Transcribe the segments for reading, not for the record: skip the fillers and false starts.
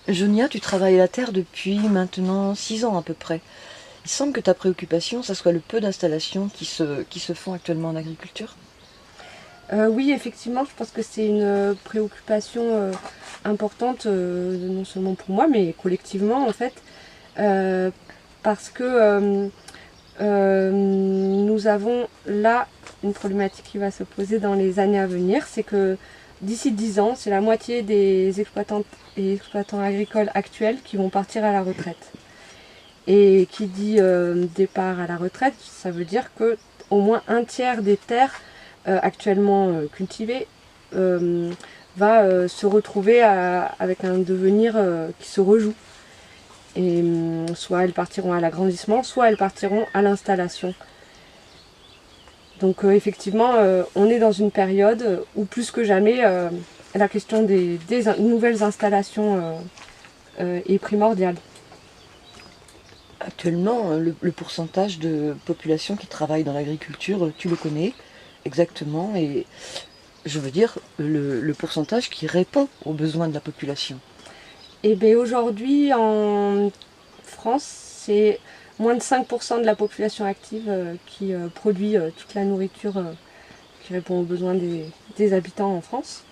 Jonia, tu travailles la terre depuis maintenant 6 ans à peu près. Il semble que ta préoccupation, ça soit le peu d'installations qui se font actuellement en agriculture. Oui, effectivement, je pense que c'est une préoccupation importante, non seulement pour moi, mais collectivement en fait, euh, parce que nous avons là une problématique qui va se poser dans les années à venir, c'est que d'ici 10 ans, c'est la moitié des exploitantes et exploitants agricoles actuels qui vont partir à la retraite. Et qui dit départ à la retraite, ça veut dire que au moins un tiers des terres actuellement cultivées va se retrouver avec un devenir qui se rejoue. Et soit elles partiront à l'agrandissement, soit elles partiront à l'installation. Donc effectivement, on est dans une période où plus que jamais, la question des nouvelles installations est primordiale. Actuellement, le pourcentage de population qui travaille dans l'agriculture, tu le connais exactement, et je veux dire le pourcentage qui répond aux besoins de la population. Et bien aujourd'hui en France, c'est moins de 5% de la population active qui produit toute la nourriture qui répond aux besoins des habitants en France.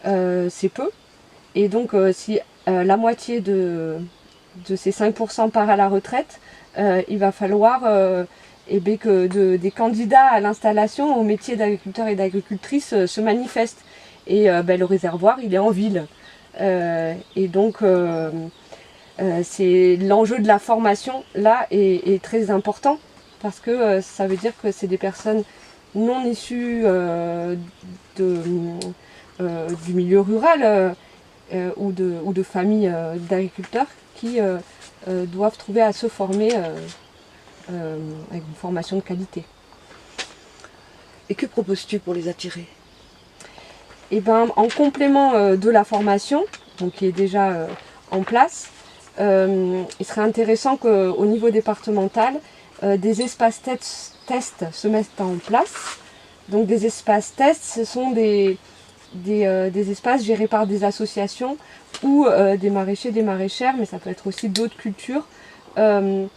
C'est peu. Et donc si la moitié de ces 5% part à la retraite, il va falloir des candidats à l'installation au métier d'agriculteur et d'agricultrice se manifestent. Et le réservoir, il est en ville. Et donc, c'est l'enjeu de la formation là est très important parce que ça veut dire que c'est des personnes non issues du milieu rural ou de familles d'agriculteurs qui doivent trouver à se former avec une formation de qualité. Et que proposes-tu pour les attirer? Et ben, en complément de la formation, donc qui est déjà en place, il serait intéressant qu'au niveau départemental, des espaces tests se mettent en place. Donc des espaces tests, ce sont des espaces gérés par des associations ou des maraîchers, des maraîchères, mais ça peut être aussi d'autres cultures, ont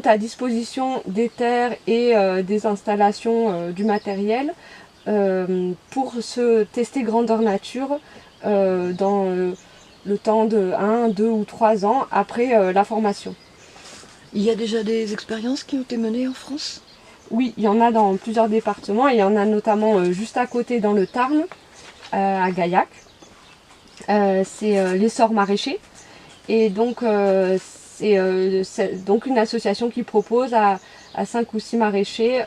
à disposition des terres et des installations, du matériel pour se tester grandeur nature dans le temps de 1, 2 ou 3 ans après la formation. Il y a déjà des expériences qui ont été menées en France? Oui, il y en a dans plusieurs départements, et il y en a notamment juste à côté dans le Tarn, à Gaillac. C'est l'essor maraîcher. Et donc c'est donc une association qui propose à 5 ou 6 maraîchers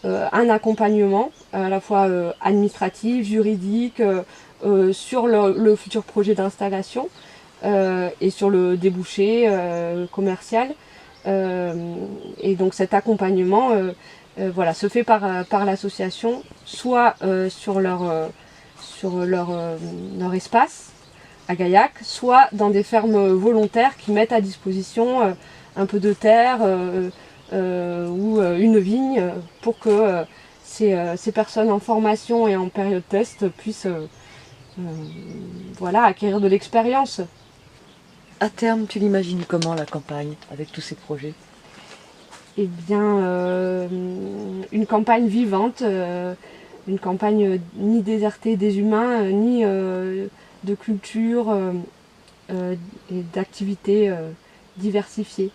un accompagnement à la fois administratif, juridique, sur le futur projet d'installation et sur le débouché commercial. Et donc cet accompagnement voilà, se fait par l'association, soit sur leur espace à Gaillac, soit dans des fermes volontaires qui mettent à disposition un peu de terre ou une vigne pour que ces personnes en formation et en période test puissent voilà, acquérir de l'expérience. À terme, tu l'imagines comment la campagne avec tous ces projets? Eh bien, une campagne vivante, une campagne ni désertée des humains, ni de culture et d'activités diversifiées.